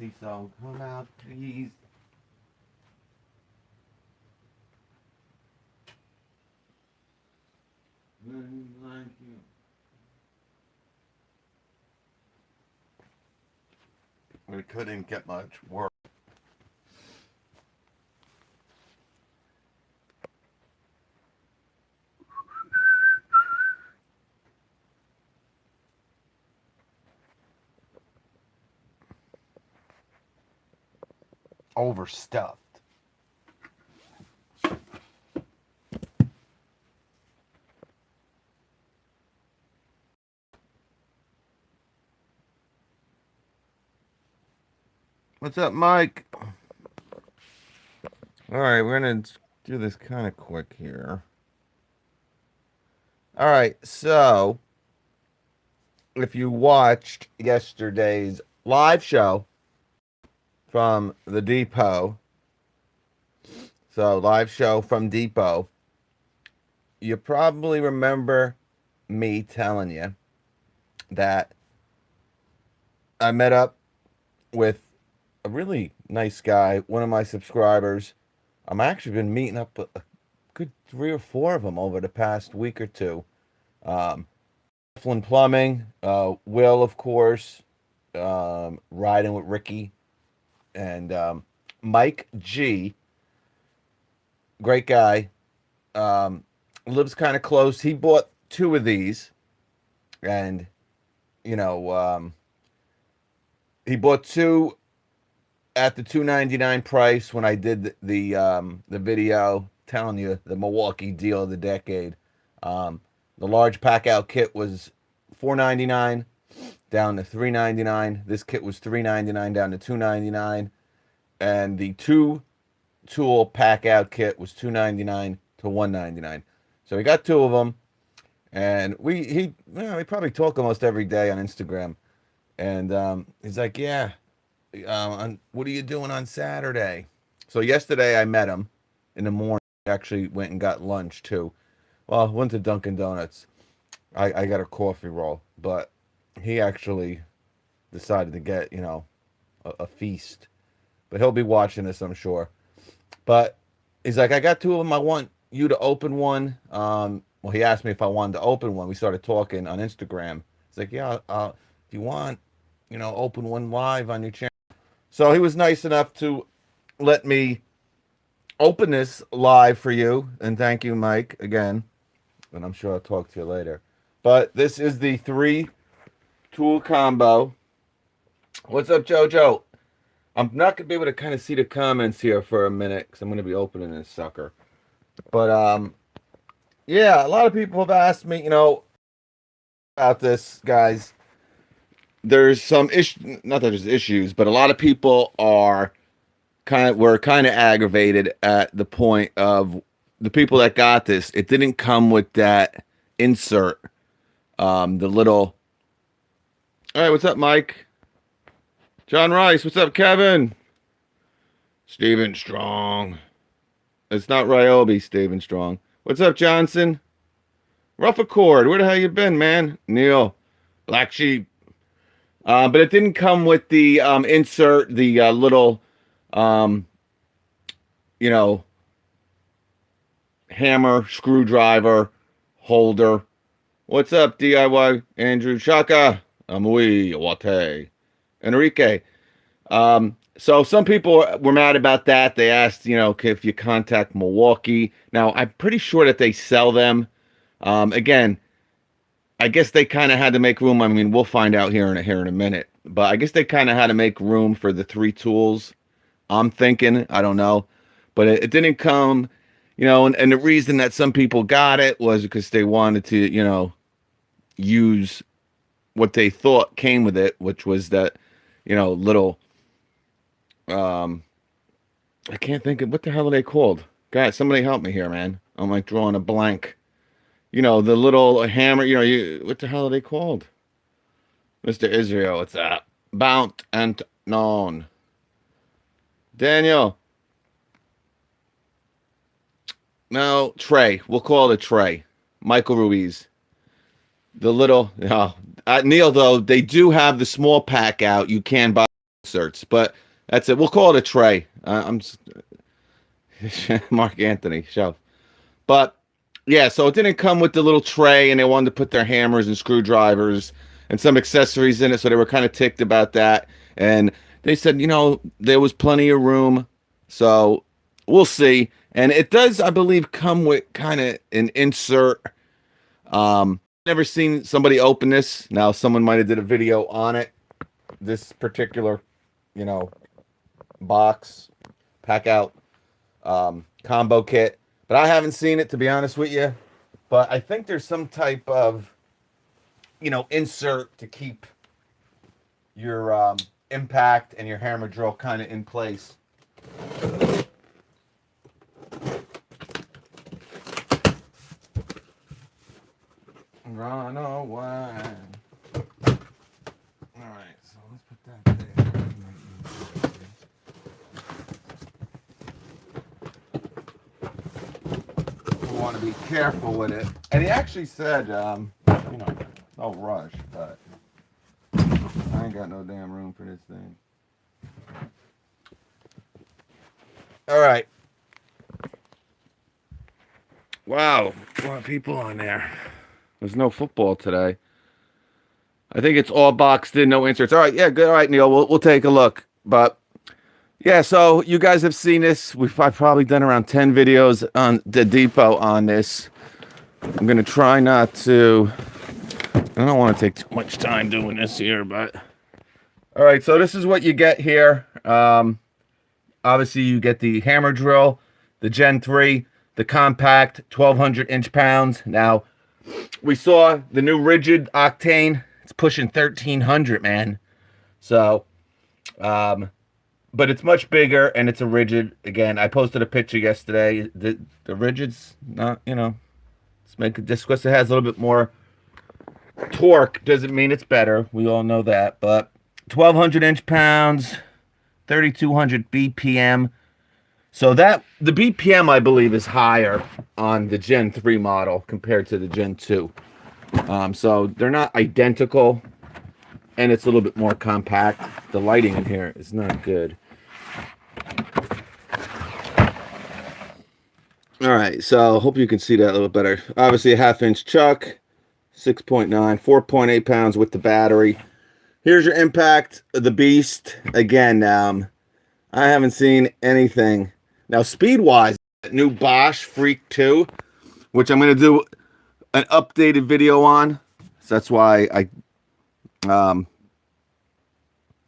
empty, so come out, please. Thank you. We couldn't get much work. Overstuffed. What's up, Mike? All right, we're going to do this kind of quick here. All right, so if you watched yesterday's live show from the depot, so live show from depot, you probably remember me telling you that I met up with a really nice guy, one of my subscribers. I've actually been meeting up with a good 3 or 4 of them over the past week or two. Flynn Plumbing, Will, of course, riding with Ricky, and Mike G. Great guy. Lives kind of close. He bought 2 of these, and he bought 2 at the $2.99 price when I did the video telling you the Milwaukee deal of the decade. The large pack out kit was $4.99 down to $3.99. This kit was $3.99 down to $2.99, and the 2 tool pack out kit was $2.99 to $1.99. So we got 2 of them, and we probably talk almost every day on Instagram, and he's like, yeah. What are you doing on Saturday? So yesterday I met him in the morning. Actually went and got lunch too. Well, went to Dunkin' Donuts. I got a coffee roll, but he actually decided to get, a feast. But he'll be watching this, I'm sure. But he's like, I got 2 of them. I want you to open one. Well, he asked me if I wanted to open one. We started talking on Instagram. He's like, yeah, if you want, open one live on your channel. So he was nice enough to let me open this live for you. And thank you, Mike, again. And I'm sure I'll talk to you later. But this is the 3 tool combo. What's up, JoJo? I'm not going to be able to kind of see the comments here for a minute because I'm going to be opening this sucker. But, yeah, a lot of people have asked me, about this, guys. There's some not that there's issues, but a lot of people were kind of aggravated at the point of the people that got this. It didn't come with that insert, the little. All right, what's up, Mike? John Rice, what's up, Kevin? Steven Strong. It's not Ryobi, Steven Strong. What's up, Johnson? Rough Accord, where the hell you been, man? Neil, Black Sheep. But it didn't come with the insert, the little, hammer, screwdriver, holder. What's up, DIY Andrew Shaka? Amui Wate. Enrique. So some people were mad about that. They asked, if you contact Milwaukee. Now, I'm pretty sure that they sell them. Again, I guess they kind of had to make room. I mean, we'll find out here in a minute. But I guess they kind of had to make room for the 3 tools. I'm thinking. I don't know. But it didn't come, and the reason that some people got it was because they wanted to, use what they thought came with it, which was that, little, I can't think of, what the hell are they called? Guys, somebody help me here, man. I'm like drawing a blank. The little hammer, what the hell are they called? Mr. Israel, what's that? Bount and known. Daniel. No, tray. We'll call it a tray. Michael Ruiz. The little, Neil, though, they do have the small pack out. You can buy inserts. But that's it. We'll call it a tray. I'm Mark Anthony show. But yeah, so it didn't come with the little tray, and they wanted to put their hammers and screwdrivers and some accessories in it, so they were kind of ticked about that. And they said, there was plenty of room, so we'll see. And it does, I believe, come with kind of an insert. Never seen somebody open this. Now, someone might have did a video on it. This particular, box, pack out, combo kit. But I haven't seen it, to be honest with you. But I think there's some type of, insert to keep your impact and your hammer drill kind of in place. Run away. Alright, so let's put that there. We want to be careful with it. And he actually said, no rush, but I ain't got no damn room for this thing. Alright. Wow, a lot of people on there. There's no football today. I think it's all boxed in, no inserts. All right, yeah, good. All right, Neil, we'll take a look. But yeah, so you guys have seen this. I've probably done around 10 videos on the Depot on this. I'm gonna try not to. I don't want to take too much time doing this here, but all right. So this is what you get here. Obviously, you get the hammer drill, the Gen 3, the compact 1200 inch-pounds. Now, we saw the new rigid octane. It's pushing 1300, man. So, but it's much bigger and it's a rigid. Again, I posted a picture yesterday. The rigid's not, just because it has a little bit more torque doesn't mean it's better. We all know that. But 1200 inch-pounds, 3200 BPM. So the BPM, I believe, is higher on the Gen 3 model compared to the Gen 2. So they're not identical, and it's a little bit more compact. The lighting in here is not good. All right, so hope you can see that a little better. Obviously, a 1/2-inch chuck, 6.9, 4.8 pounds with the battery. Here's your impact of the beast. Again, I haven't seen anything. Now, speed-wise, new Bosch Freak 2, which I'm going to do an updated video on. So that's why I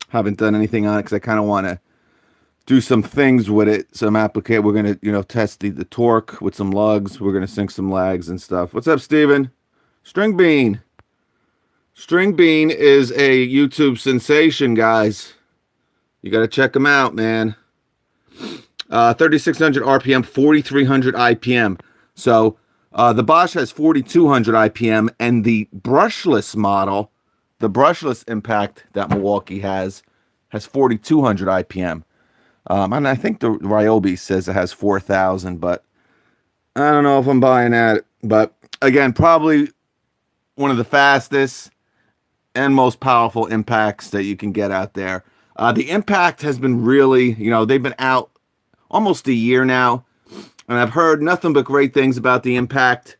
haven't done anything on it, because I kind of want to do some things with it. Some application. We're going to, test the torque with some lugs. We're going to sync some lags and stuff. What's up, Steven? String Bean. String Bean is a YouTube sensation, guys. You got to check him out, man. 3,600 RPM, 4,300 IPM. So the Bosch has 4,200 IPM, and the brushless model, the brushless impact that Milwaukee has 4,200 IPM. And I think the Ryobi says it has 4,000, but I don't know if I'm buying that. But again, probably one of the fastest and most powerful impacts that you can get out there. The impact has been really, they've been out almost a year now, and I've heard nothing but great things about the impact.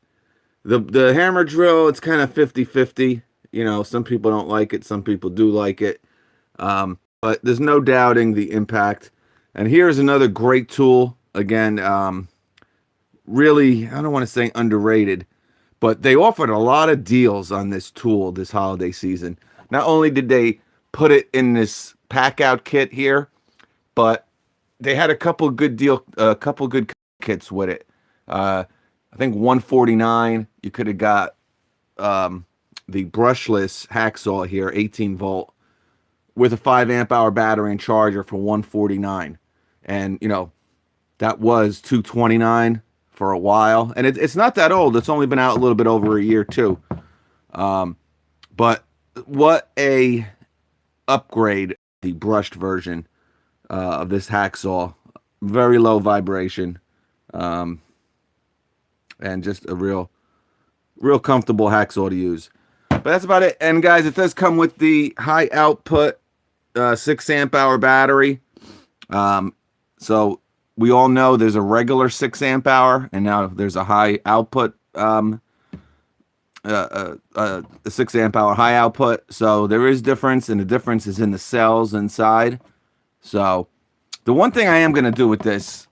The hammer drill, it's kind of 50-50. Some people don't like it, some people do like it. But there's no doubting the impact. And here's another great tool. Again, really, I don't want to say underrated, but they offered a lot of deals on this tool this holiday season. Not only did they put it in this pack out kit here, but they had a couple good kits with it. I think $149. You could have got the brushless hacksaw here, 18 volt, with a 5 amp hour battery and charger for $149. And that was $229 for a while, and it's not that old. It's only been out a little bit over a year too. But what a upgrade, the brushed version of this hacksaw. Very low vibration, and just a real comfortable hacksaw to use. But that's about it. And guys, it does come with the high output 6 amp hour battery. So we all know there's a regular 6 amp hour, and now there's a high output, a 6 amp hour high output. So there is difference, and the difference is in the cells inside. So the one thing I am going to do with this,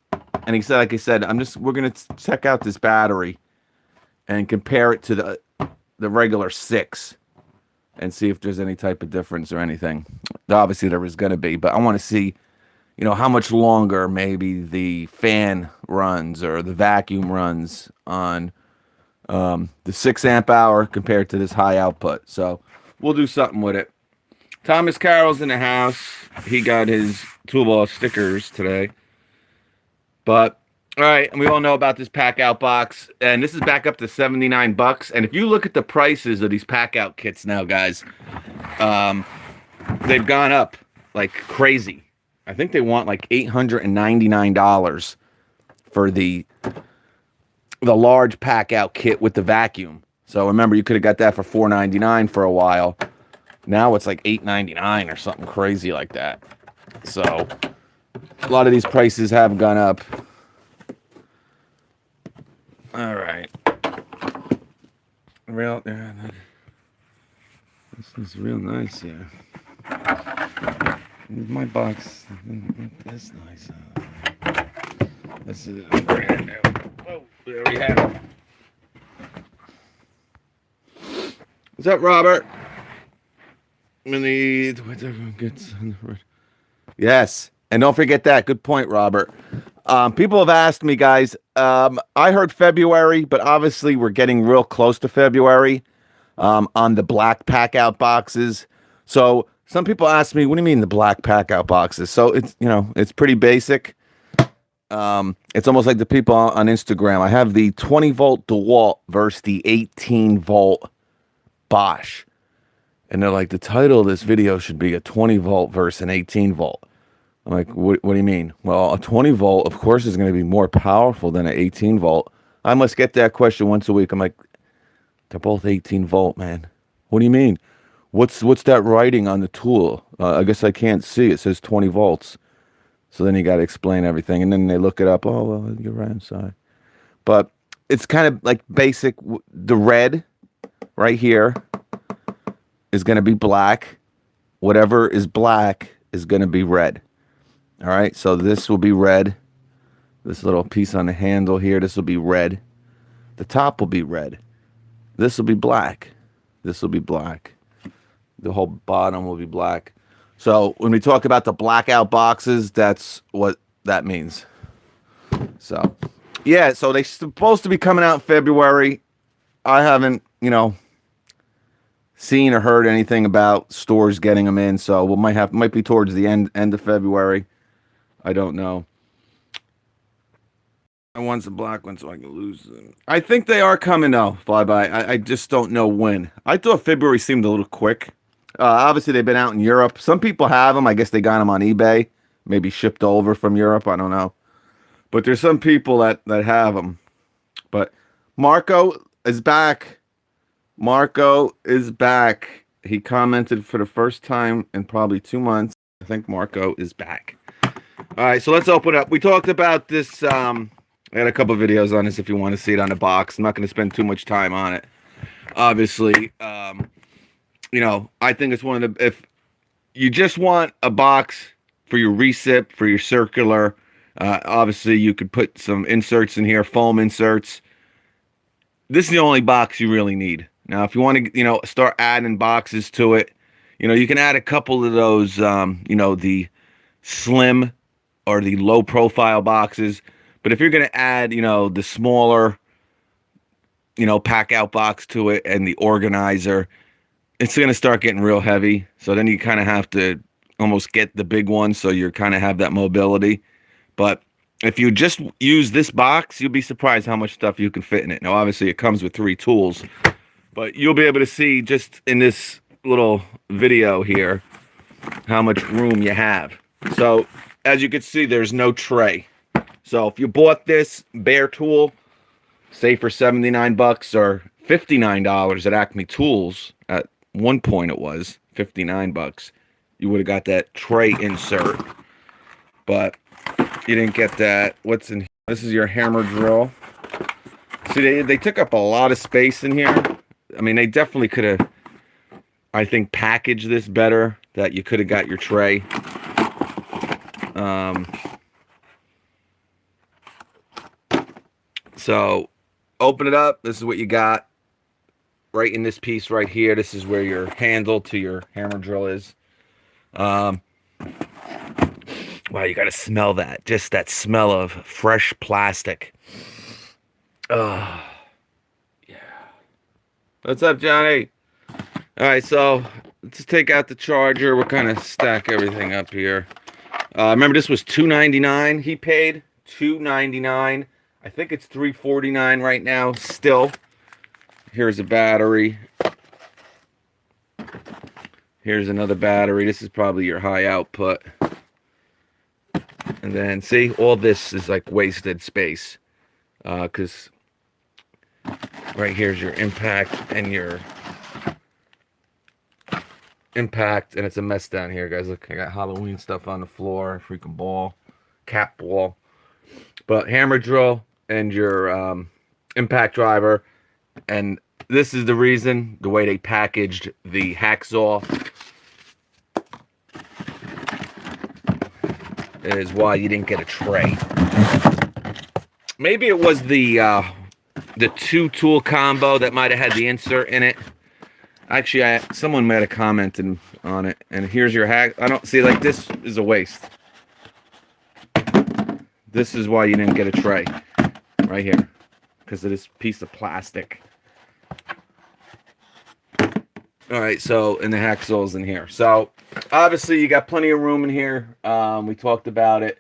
and he said, like I said, we're going to check out this battery and compare it to the regular 6 and see if there's any type of difference or anything. Obviously there is going to be, but I want to see, you know, how much longer maybe the fan runs or the vacuum runs on the 6 amp hour compared to this high output. So we'll do something with it. Thomas Carroll's in the house. He got his tool ball stickers today. But all right, and we all know about this pack out box, and this is back up to $79. And if you look at the prices of these pack out kits now, guys, they've gone up like crazy. I think they want like $899 for the large pack out kit with the vacuum. So remember, you could have got that for $499 for a while. Now it's like $899 or something crazy like that. So a lot of these prices have gone up. All right. This is real nice here. My box. That's nice. This is brand new. Oh, there we have it. What's up, Robert? Yes, and don't forget that. Good point, Robert. People have asked me, guys. I heard February, but obviously we're getting real close to February on the black pack out boxes. So some people ask me, "What do you mean the black pack out boxes?" So it's, you know, it's pretty basic. It's almost like the people on Instagram. I have the 20-volt DeWalt versus the 18-volt Bosch. And they're like, the title of this video should be a 20-volt versus an 18-volt. I'm like, what do you mean? Well, a 20-volt, of course, is going to be more powerful than an 18-volt. I must get that question once a week. I'm like, they're both 18-volt, man. What do you mean? What's that writing on the tool? I guess I can't see. It says 20 volts. So then you got to explain everything. And then they look it up. Oh, well, you're right. I'm sorry. But it's kind of like basic. The red right here is going to be black. Whatever is black is going to be red. All right, so this will be red. This little piece on the handle here, this will be red. The top will be red. This will be black. This will be black. The whole bottom will be black. So when we talk about the blackout boxes, that's what that means. So, yeah, so they're supposed to be coming out in February. I haven't, you know, seen or heard anything about stores getting them in, so we might be towards the end of February. I don't know. I want some black ones so I can lose them. I think they are coming though, Flyby. I just don't know when. I thought February seemed a little quick. Obviously they've been out in Europe. Some people have them. I guess they got them on eBay, maybe shipped over from Europe. I don't know. But there's some people that have them. But Marco is back. Marco is back. He commented for the first time in probably 2 months. I think Marco is back. All right, so let's open up. We talked about this. I got a couple videos on this if you want to see it on the box. I'm not going to spend too much time on it. Obviously, you know, I think it's one of the, if you just want a box for your recip, for your circular, obviously you could put some inserts in here, foam inserts. This is the only box you really need. Now, if you want to, you know, start adding boxes to it, you know, you can add a couple of those, you know, the slim or the low profile boxes. But if you're going to add, you know, the smaller, you know, pack out box to it and the organizer, it's going to start getting real heavy. So then you kind of have to almost get the big one so you kind of have that mobility. But if you just use this box, you'll be surprised how much stuff you can fit in it. Now, obviously, it comes with 3 tools. But you'll be able to see just in this little video here how much room you have. So, as you can see, there's no tray. So, if you bought this bare tool, say for $79 or $59 at Acme Tools, at one point it was $59, you would have got that tray insert, but you didn't get that. What's in here? This is your hammer drill. See, they took up a lot of space in here. I mean, they definitely could have, I think, packaged this better, that you could have got your tray. So open it up. This is what you got right in this piece right here. This is where your handle to your hammer drill is. Wow, you got to smell that. Just that smell of fresh plastic. Yeah. What's up, Johnny? All right, so let's take out the charger. We'll kind of stack everything up here. Remember, this was $2.99. He paid $2.99. I think it's $3.49 right now still. Here's a battery. Here's another battery. This is probably your high output. And then, see, all this is like wasted space. Because right here's your impact and your impact. And it's a mess down here, guys. Look, I got Halloween stuff on the floor. Freaking ball. Cat ball. But hammer drill and your impact driver. And this is the reason, the way they packaged the hacksaw is why you didn't get a tray. Maybe it was the 2-tool combo that might have had the insert in it. Actually, someone might have commented on it. And here's your hack. I don't see, like, this is a waste. This is why you didn't get a tray right here, because of this piece of plastic. All right, so, and the hacksaw's in here. So, obviously, you got plenty of room in here. We talked about it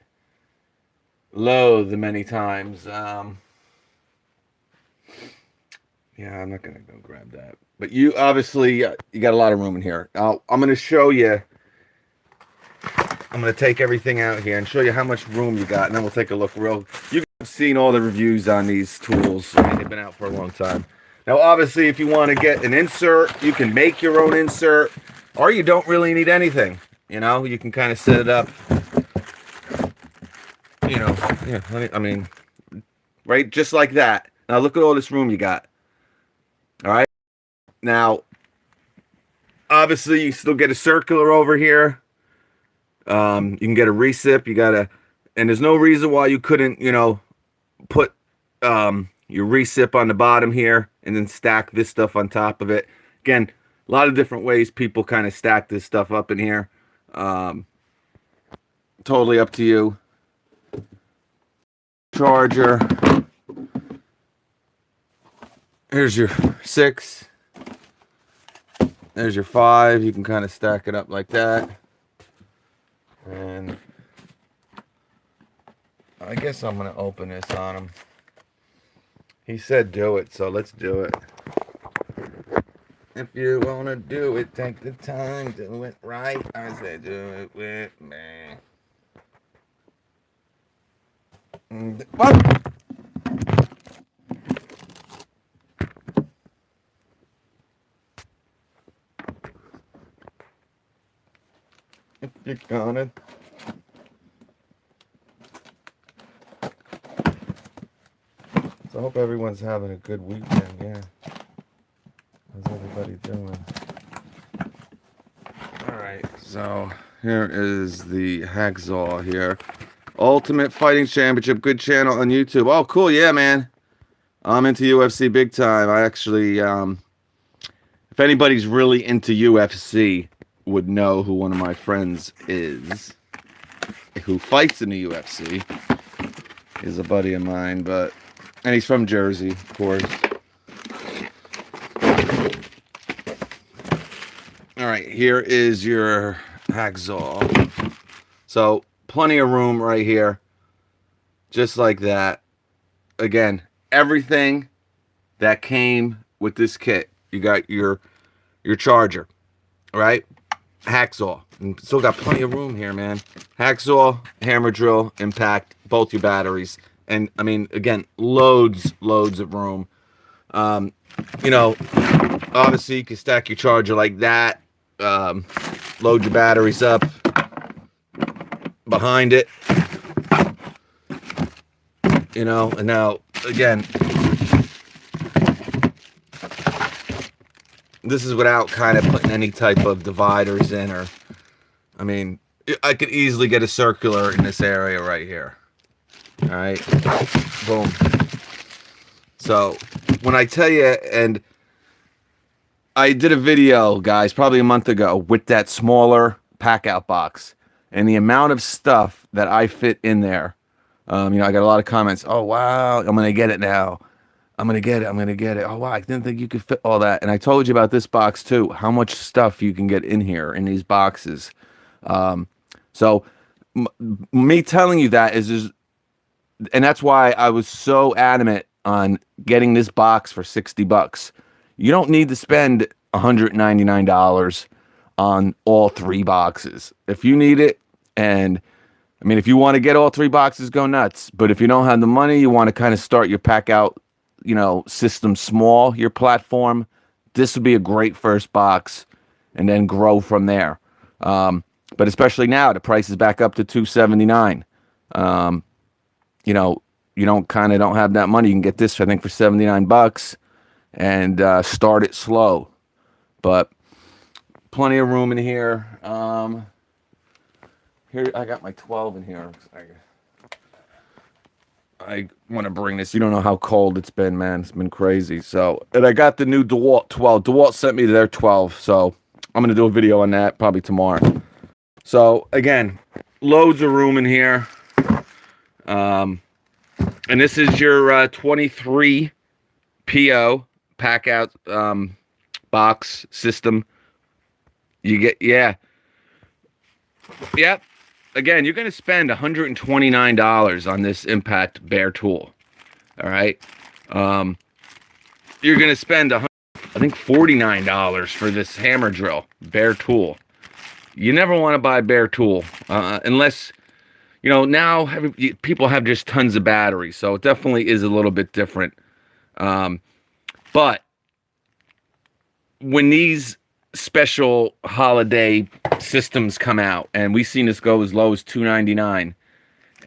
many times. Yeah, I'm not going to go grab that. But you, obviously, you got a lot of room in here. I'm going to show you. I'm going to take everything out here and show you how much room you got. And then we'll take a look real. You've seen all the reviews on these tools. I mean, they've been out for a long time. Now, obviously, if you want to get an insert, you can make your own insert, or you don't really need anything. You know, you can kind of set it up. You know, yeah, I mean, right, just like that. Now, look at all this room you got. All right. Now, obviously, you still get a circular over here. You can get a recip. You got to, and there's no reason why you couldn't, you know, put your recip on the bottom here and then stack this stuff on top of it. Again, a lot of different ways people kind of stack this stuff up in here. Totally up to you. Charger. Here's your 6. There's your 5. You can kind of stack it up like that. And I guess I'm going to open this on him. He said do it, so let's do it. If you want to do it, take the time, do it right. I said do it with me. What? If you're gonna. So I hope everyone's having a good weekend, yeah. How's everybody doing? Alright, so here is the hacksaw here. Ultimate Fighting Championship, good channel on YouTube. Oh, cool, yeah, man. I'm into UFC big time. I actually, if anybody's really into UFC, would know who one of my friends is, who fights in the UFC. He's a buddy of mine, but, and he's from Jersey, of course. All right, here is your hacksaw. So, plenty of room right here. Just like that. Again, everything that came with this kit. You got your charger, right? Hacksaw. And still got plenty of room here, man. Hacksaw, hammer drill, impact, both your batteries. And, I mean, again, loads of room. You know, obviously you can stack your charger like that. load your batteries up behind it, you know. And now again, this is without kind of putting any type of dividers in, or I mean, I could easily get a circular in this area right here. All right, boom. So when I tell you, and I did a video, guys, probably a month ago with that smaller pack out box, and the amount of stuff that I fit in there. You know, I got a lot of comments. Oh, wow, I'm going to get it now. I'm going to get it. I'm going to get it. Oh, wow, I didn't think you could fit all that. And I told you about this box too, how much stuff you can get in here in these boxes. So me telling you that is, and that's why I was so adamant on getting this box for $60. You don't need to spend $199 on all 3 boxes. If you need it, and I mean, if you want to get all 3 boxes, go nuts. But if you don't have the money, you want to kind of start your pack out, you know, system small, your platform, this would be a great first box, and then grow from there. But especially now, the price is back up to $279. You know, you don't have that money. You can get this, I think, for $79 and start it slow. But plenty of room in here. Here I got my 12 in here. I want to bring this. You don't know how cold it's been, man. It's been crazy. So, and I got the new DeWalt 12. DeWalt sent me their 12, so I'm gonna do a video on that probably tomorrow. So again, loads of room in here. And this is your 23 PO pack out box system. You get, yeah. Yep. Again, you're going to spend $129 on this Impact Bear tool. All right. You're going to spend, I think, $49 for this hammer drill, Bear tool. You never want to buy Bear tool unless, you know, now people have just tons of batteries. So it definitely is a little bit different. But when these special holiday systems come out, and we've seen this go as low as $299,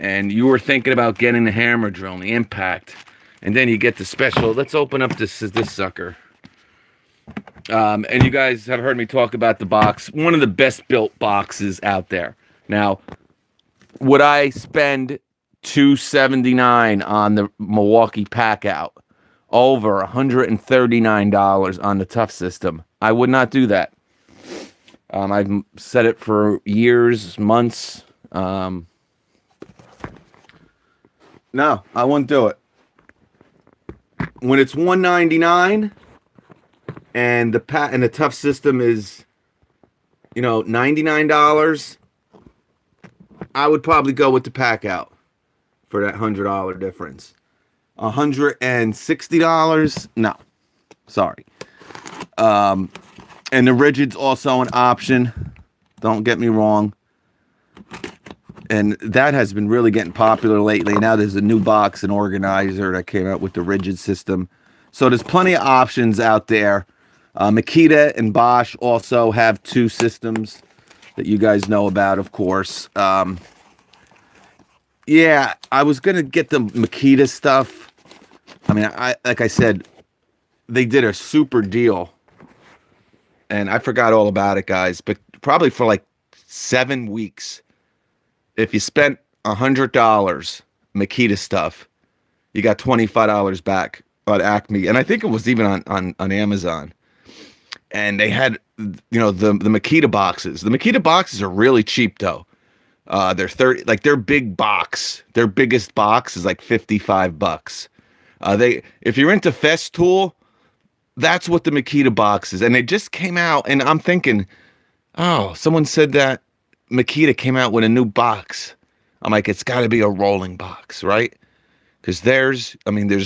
and you were thinking about getting the hammer drill and the Impact, and then you get the special. Let's open up this sucker. And you guys have heard me talk about the box, one of the best built boxes out there. Now, would I spend $279 on the Milwaukee pack out over $139 on the Tough system? I would not do that. I've said it for years, months. No, I wouldn't do it. When it's $199 and the Tough system is, you know, $99, I would probably go with the pack out for that $100 difference. $160, no, sorry. And the rigid's also an option. Don't get me wrong. And that has been really getting popular lately. Now there's a new box and organizer that came out with the rigid system. So there's plenty of options out there. Makita and Bosch also have 2 systems that you guys know about, of course. Yeah, I was going to get the Makita stuff. I mean, like I said, they did a super deal. And I forgot all about it, guys. But probably for like 7 weeks, if you spent $100 Makita stuff, you got $25 back on Acme. And I think it was even on Amazon. And they had, you know, the Makita boxes. The Makita boxes are really cheap, though. They're 30, like their big box. Their biggest box is like $55. If you're into Festool, that's what the Makita box is. And they just came out, and I'm thinking, oh, someone said that Makita came out with a new box. I'm like, it's got to be a rolling box, right? Because there's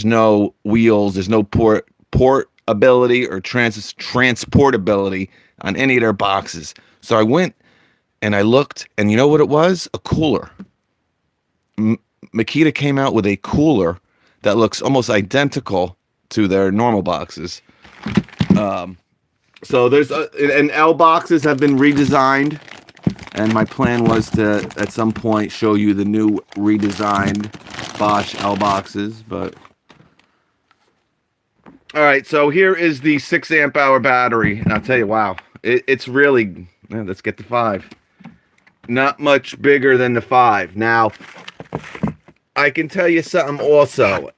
no wheels, there's no portability or transportability on any of their boxes. So I went and I looked, and you know what it was? A cooler. Makita came out with a cooler that looks almost identical to their normal boxes. So there's and L boxes have been redesigned, and my plan was to at some point show you the new redesigned Bosch L boxes. But all right, so here is the 6 amp hour battery, and I'll tell you, wow, it's really. Let's get the 5. Not much bigger than the 5. Now, I can tell you something also.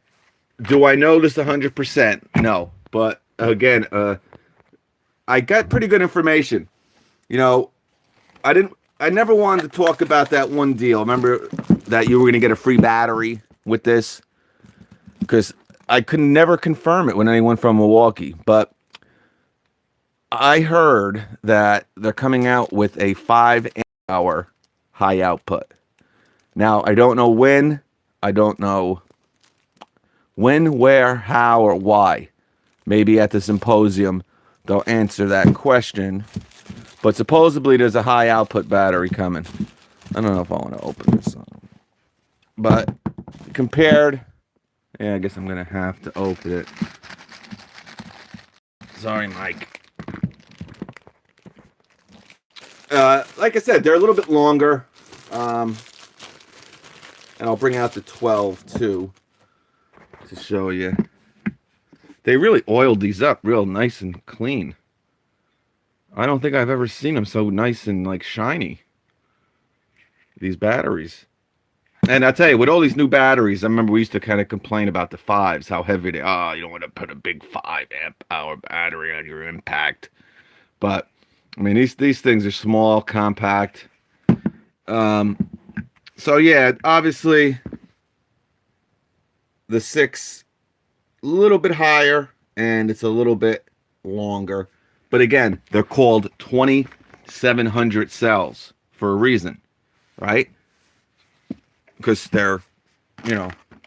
Do I know this 100%? No, but again, I got pretty good information. You know, I never wanted to talk about that one deal. Remember that you were going to get a free battery with this? Because I could never confirm it with anyone from Milwaukee. But I heard that they're coming out with a 5 amp hour high output. Now, I don't know when. I don't know when, where, how, or why. Maybe at the symposium they'll answer that question. But supposedly there's a high output battery coming. I don't know if I want to open this up. But compared, yeah, I guess I'm going to have to open it. Sorry, Mike. Like I said, they're a little bit longer. And I'll bring out the 12 too to show you. They really oiled these up real nice and clean. I don't think I've ever seen them so nice and like shiny. These batteries. And I tell you, with all these new batteries, I remember we used to kind of complain about the 5s, how heavy they are. You don't want to put a big 5 amp hour battery on your impact. But I mean, these things are small, compact. So yeah, obviously the 6 a little bit higher and it's a little bit longer. But again, they're called 2700 cells for a reason, right? Because they're,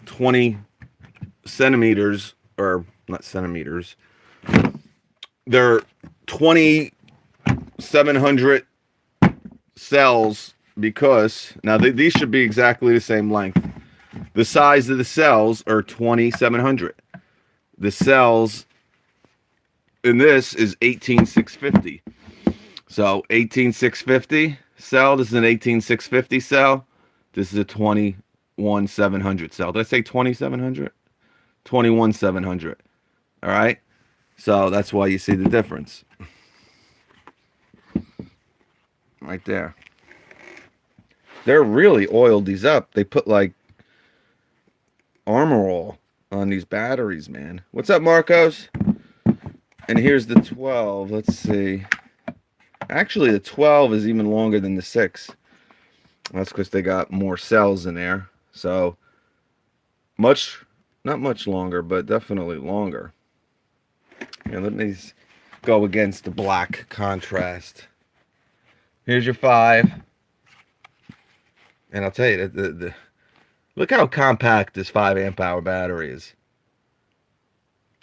20 centimeters, or not centimeters. They're 2700 cells because, now these should be exactly the same length. The size of the cells are 2700. The cells in this is 18650. So 18650 cell, this is an 18650 cell. This is a 21700 cell. Did I say 2700? 21700. All right? So that's why you see the difference. Right there. They're really oiled these up. They put like Armor All on these batteries, man. What's up, Marcos? And here's the 12. Let's see. Actually, the 12 is even longer than the 6. That's because they got more cells in there. So, not much longer, but definitely longer. Yeah, let me go against the black contrast. Here's your 5. And I'll tell you, the look how compact this 5 amp hour battery is.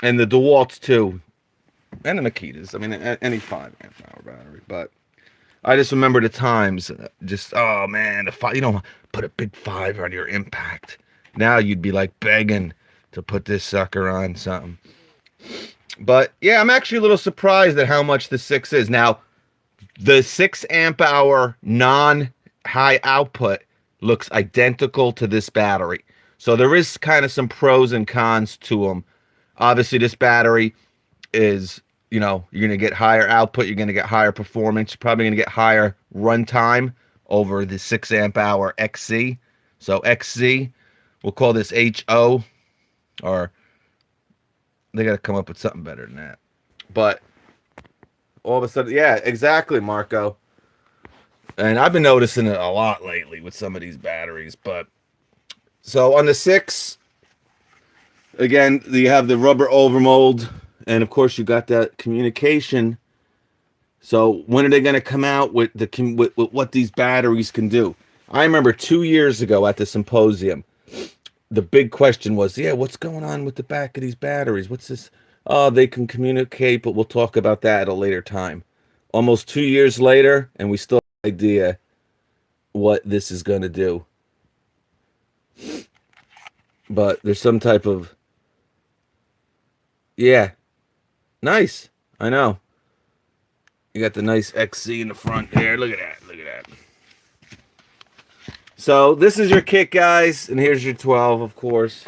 And the DeWalt's too. And the Makitas. I mean, any 5 amp hour battery. But I just remember the times. Just, oh man, the 5, put a big 5 on your impact. Now you'd be like begging to put this sucker on something. But yeah, I'm actually a little surprised at how much the 6 is. Now, the 6 amp hour non-high output looks identical to this battery. So there is kind of some pros and cons to them. Obviously, this battery is, you're going to get higher output. You're going to get higher performance. You're probably going to get higher runtime over the 6 amp hour XC. So XC, we'll call this HO, or they got to come up with something better than that. But all of a sudden, yeah, exactly, Marco. And I've been noticing it a lot lately with some of these batteries. But so on the 6, again, you have the rubber overmold, and of course you got that communication. So when are they going to come out with with what these batteries can do? I remember 2 years ago at the symposium, the big question was, yeah, what's going on with the back of these batteries? What's this? Oh, they can communicate, but we'll talk about that at a later time. Almost 2 years later, and we still have no idea what this is going to do. But there's some type of, yeah, nice. I know. You got the nice XC in the front there. Look at that. Look at that. So this is your kit, guys, and here's your 12, of course.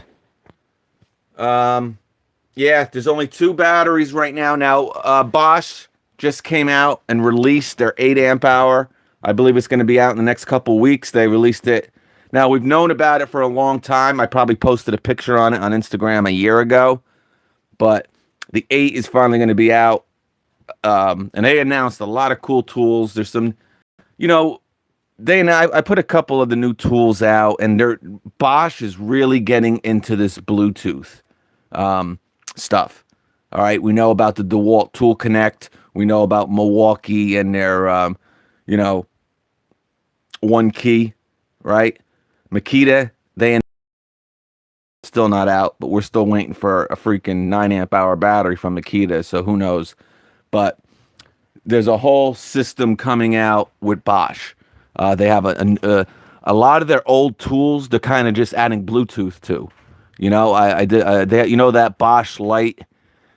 Yeah, there's only 2 batteries right now. Now, Bosch just came out and released their 8 amp hour. I believe it's going to be out in the next couple weeks. They released it. Now, we've known about it for a long time. I probably posted a picture on it on Instagram a year ago. But the 8 is finally going to be out. And they announced a lot of cool tools. There's some, you know, I put a couple of the new tools out, and Bosch is really getting into this Bluetooth stuff. All right, we know about the DeWalt Tool Connect. We know about Milwaukee and their, one key, right? Makita, they still not out, but we're still waiting for a freaking 9 amp hour battery from Makita. So who knows? But there's a whole system coming out with Bosch. They have a lot of their old tools. They're kind of just adding Bluetooth to. You know, that Bosch light,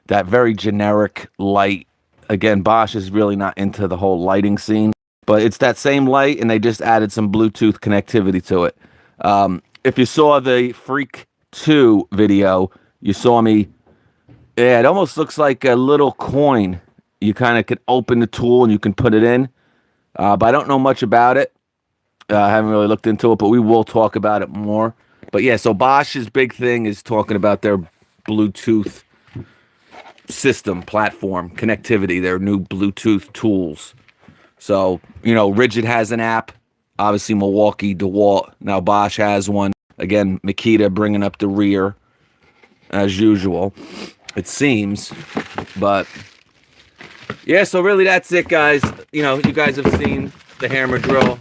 that very generic light. Again, Bosch is really not into the whole lighting scene, but it's that same light, and they just added some Bluetooth connectivity to it. If you saw the Freak 2 video, you saw me. Yeah, it almost looks like a little coin. You kind of can open the tool and you can put it in. But I don't know much about it. I haven't really looked into it, but we will talk about it more. But yeah, so Bosch's big thing is talking about their Bluetooth system, platform, connectivity, their new Bluetooth tools. So, Rigid has an app. Obviously, Milwaukee, DeWalt. Now Bosch has one. Again, Makita bringing up the rear, as usual, it seems. But yeah, so really that's it, guys. You guys have seen the hammer drill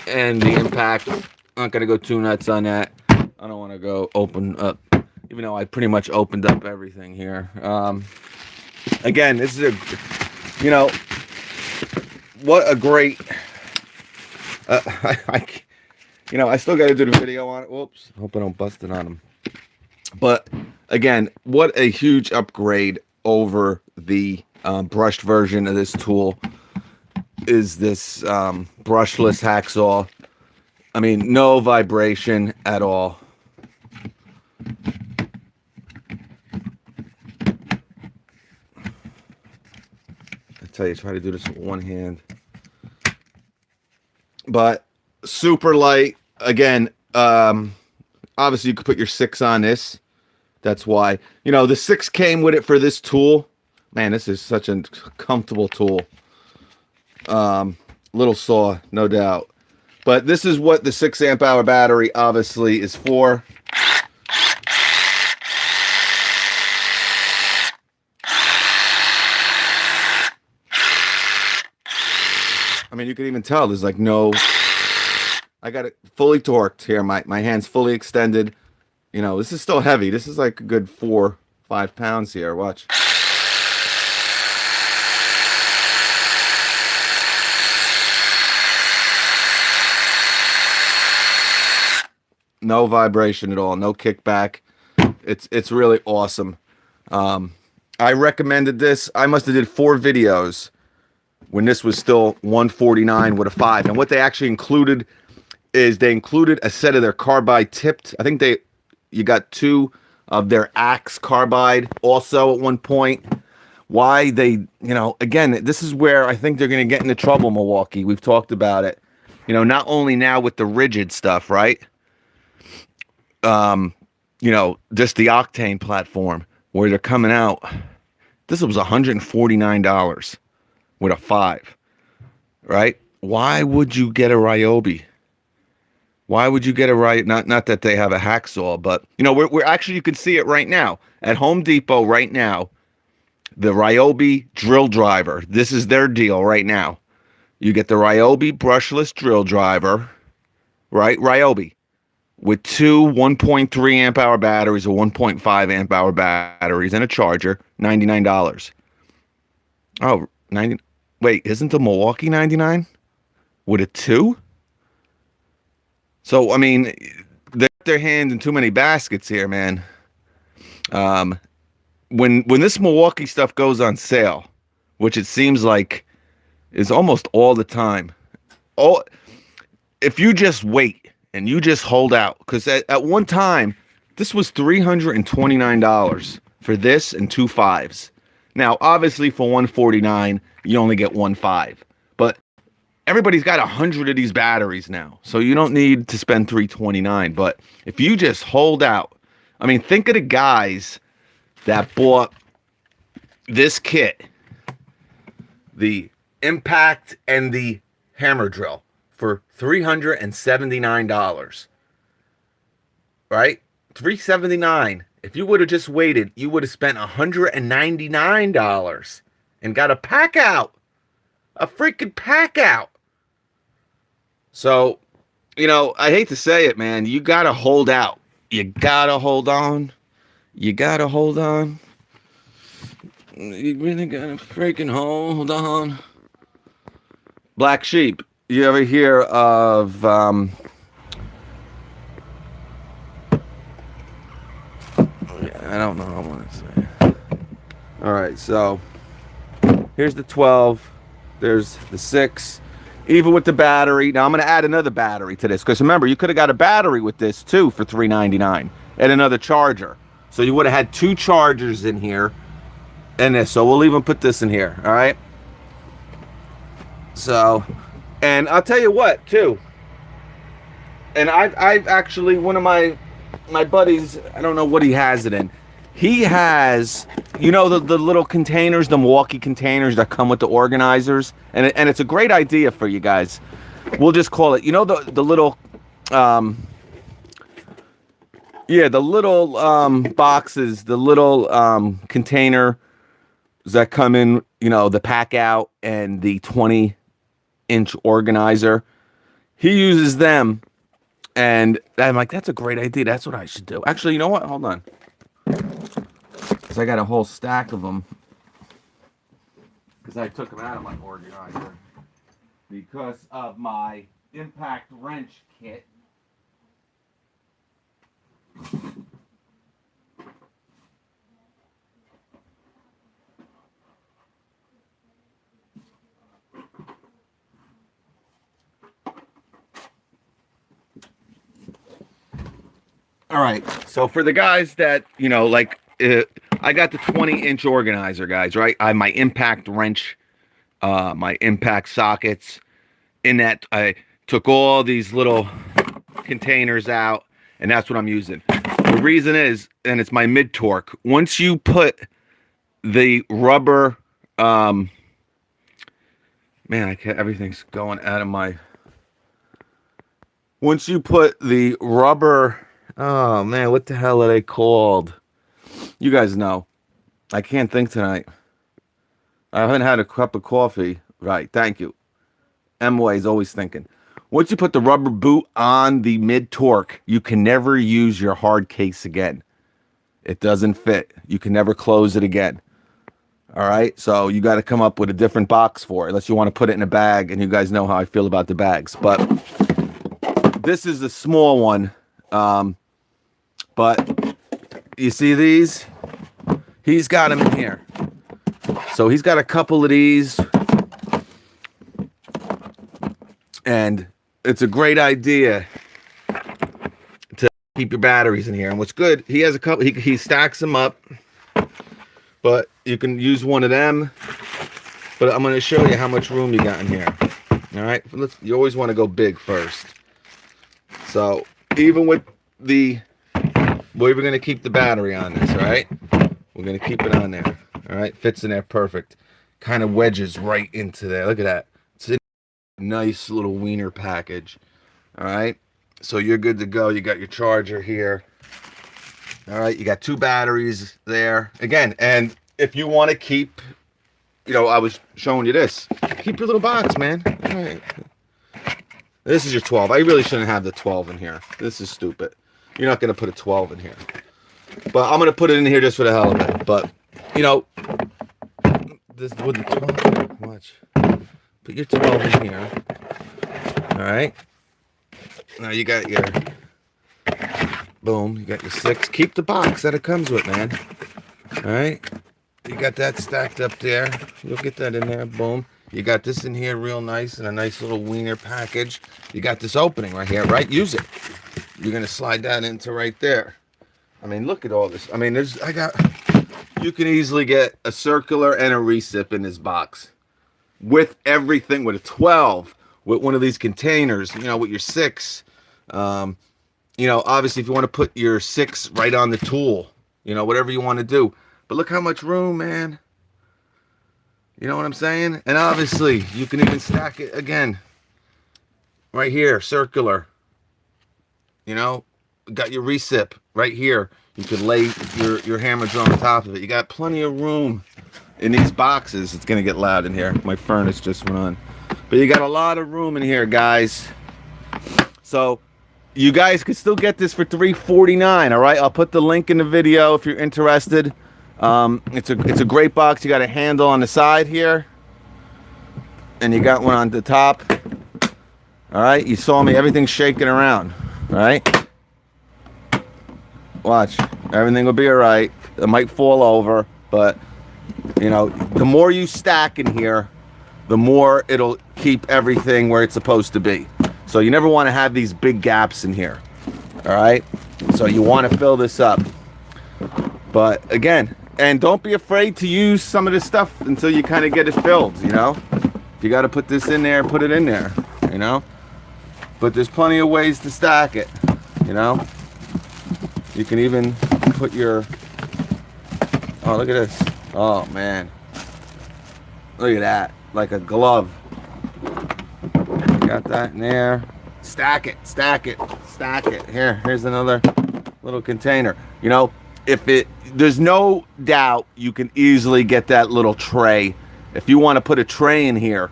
and the impact. I'm not going to go too nuts on that. I don't want to go open up, even though I pretty much opened up everything here. Again, this is what a great, I still got to do the video on it. Whoops, hope I don't bust it on them. But again, what a huge upgrade over the brushed version of this tool is this brushless hacksaw. I mean, no vibration at all. I tell you, try to do this with one hand. But super light. Again, obviously you could put your 6 on this. That's why. The 6 came with it for this tool. Man, this is such a comfortable tool. Little saw, no doubt. But this is what the 6 amp hour battery obviously is for. I mean, you can even tell there's like no... I got it fully torqued here. My hand's fully extended. This is still heavy. This is like a good 4-5 pounds here. Watch. No vibration at all. No kickback. It's really awesome. I recommended this. I must have did 4 videos when this was still $149 with a 5. And what they actually included is they included a set of their carbide tipped. I think you got 2 of their Axe carbide also at one point. Why they, again, this is where I think they're going to get into trouble, Milwaukee. We've talked about it. Not only now with the rigid stuff, right? Just the Octane platform where they're coming out. This was $149 with a 5, right? Why would you get a Ryobi? Why would you get a Ryobi? Not that they have a hacksaw, but we're actually, you can see it right now at Home Depot right now. The Ryobi drill driver. This is their deal right now. You get the Ryobi brushless drill driver, right? Ryobi with 2 1.3 amp hour batteries or 1.5 amp hour batteries and a charger, $99. Oh, 90. Wait, isn't the Milwaukee 99 with a 2? So, I mean, they put their hands in too many baskets here, man. When this Milwaukee stuff goes on sale, which it seems like is almost all the time. Oh, if you just wait and you just hold out, because at one time, this was $329 for this and 2 5s. Now, obviously, for $149, you only get 1 5. But everybody's got 100 of these batteries now, so you don't need to spend $329. But if you just hold out, I mean, think of the guys that bought this kit, the impact and the hammer drill, for $379. Right? $379. If you would have just waited, you would have spent $199 and got a pack out. A freaking pack out. So, you know, I hate to say it, man. You got to hold out. You got to hold on. You got to hold on. You really got to freaking hold on. Black sheep. You ever hear of I don't know what I want to say. All right, so here's the 12. There's the 6. Even with the battery. Now I'm going to add another battery to this, because remember, you could have got a battery with this too for $399 and another charger. So you would have had 2 chargers in here and this. So we'll even put this in here. All right. So, and I'll tell you what too. And I've actually, one of my buddies, I don't know what he has it in. He has, you know, the little containers, the Milwaukee containers that come with the organizers, and it's a great idea for you guys. We'll just call it, you know, the little, the little boxes, the little container that come in, you know, the pack out and the 20-inch organizer. He uses them. And I'm like, that's a great idea. That's what I should do. Actually, you know what? Hold on. Because I got a whole stack of them. Because I took them out of my organizer. Because of my impact wrench kit. All right, so for the guys that, you know, like, I got the 20-inch organizer, guys, right? I have my impact wrench, my impact sockets. In that, I took all these little containers out, and that's what I'm using. The reason is, and it's my mid-torque, once you put the rubber, man, I can't, everything's going out of my, once you put the rubber, oh man, what the hell are they called? You guys know. I can't think tonight. I haven't had a cup of coffee. Right, thank you. Emway is always thinking. Once you put the rubber boot on the mid-torque, you can never use your hard case again. It doesn't fit. You can never close it again. All right, so you got to come up with a different box for it, unless you want to put it in a bag, and you guys know how I feel about the bags. But this is a small one. But you see these? He's got them in here. So he's got a couple of these. And it's a great idea to keep your batteries in here. And what's good, he has a couple, he stacks them up. But you can use one of them. But I'm going to show you how much room you got in here. All right? You always want to go big first. So even with the, we're going to keep the battery on this, all right? We're going to keep it on there, all right? Fits in there perfect. Kind of wedges right into there. Look at that. It's a nice little wiener package, all right? So you're good to go. You got your charger here. All right, you got 2 batteries there. Again, and if you want to keep, you know, I was showing you this. Keep your little box, man. All right. This is your 12. I really shouldn't have the 12 in here. This is stupid. You're not going to put a 12 in here. But I'm going to put it in here just for the hell of it. But, you know, this with the 12, watch. Put your 12 in here. All right. Now you got your, boom, you got your 6. Keep the box that it comes with, man. All right. You got that stacked up there. You'll get that in there. Boom. You got this in here real nice in a nice little wiener package. You got this opening right here, right? Use it. You're gonna slide that into right there. I mean, look at all this. I mean, you can easily get a circular and a recip in this box with everything, with a 12, with one of these containers, you know, with your 6. You know, obviously if you want to put your 6 right on the tool, you know, whatever you want to do. But look how much room, man. You know what I'm saying? And obviously you can even stack it again right here, circular. You know, got your recip right here. You could lay your hammer drill on top of it. You got plenty of room in these boxes. It's gonna get loud in here. My furnace just went on. But you got a lot of room in here, guys. So you guys could still get this for $349. All right, I'll put the link in the video if you're interested. It's a great box. You got a handle on the side here, and you got one on the top. All right, you saw me. Everything's shaking around. All right, watch. Everything will be all right. It might fall over, but you know, the more you stack in here, the more it'll keep everything where it's supposed to be. So you never want to have these big gaps in here. All right, so you want to fill this up. But again, and don't be afraid to use some of this stuff until you kind of get it filled, you know. If you got to put this in there, put it in there, you know. But there's plenty of ways to stack it, you know. You can even put your, oh, look at this. Oh, man. Look at that. Like a glove. Got that in there. Stack it, stack it, stack it. Here's another little container. You know, there's no doubt you can easily get that little tray. If you want to put a tray in here,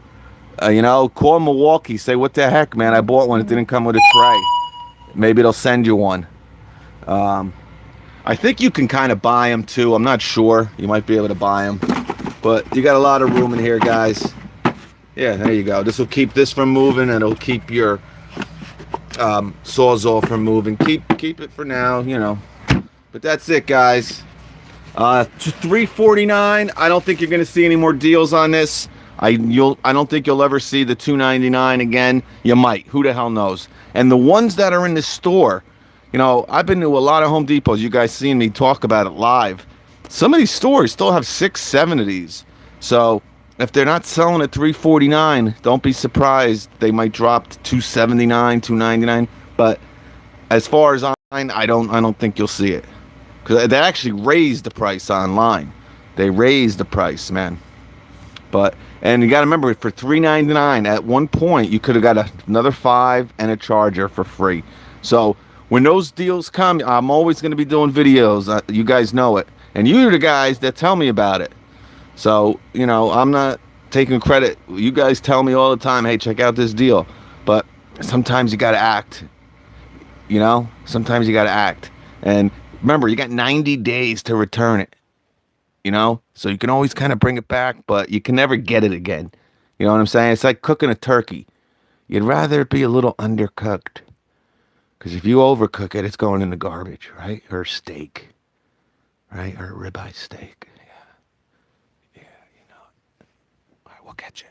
you know, call Milwaukee. Say, what the heck, man? I bought one. It didn't come with a tray. Maybe they'll send you one. I think you can kind of buy them too. I'm not sure. You might be able to buy them. But you got a lot of room in here, guys. Yeah, there you go. This will keep this from moving, and it'll keep your Sawzall from moving. Keep it for now, you know. But that's it, guys. $349. I don't think you're gonna see any more deals on this. I don't think you'll ever see the $299 again. You might. Who the hell knows? And the ones that are in the store, you know, I've been to a lot of Home Depots. You guys seen me talk about it live. Some of these stores still have 6, 7 of these. So if they're not selling at $349, don't be surprised. They might drop to $279, $299. But as far as online, I don't think you'll see it, because they actually raised the price online. They raised the price, man. And you got to remember, for $399 at one point, you could have got another 5 and a charger for free. So when those deals come, I'm always going to be doing videos. You guys know it, and you're the guys that tell me about it. So, you know, I'm not taking credit. You guys tell me all the time, hey, check out this deal. But sometimes you got to act, you know? Sometimes you got to act. And remember, you got 90 days to return it, you know? So you can always kind of bring it back, but you can never get it again. You know what I'm saying? It's like cooking a turkey. You'd rather it be a little undercooked, because if you overcook it, it's going in the garbage, right? Or steak, right? Or ribeye steak. We'll catch you.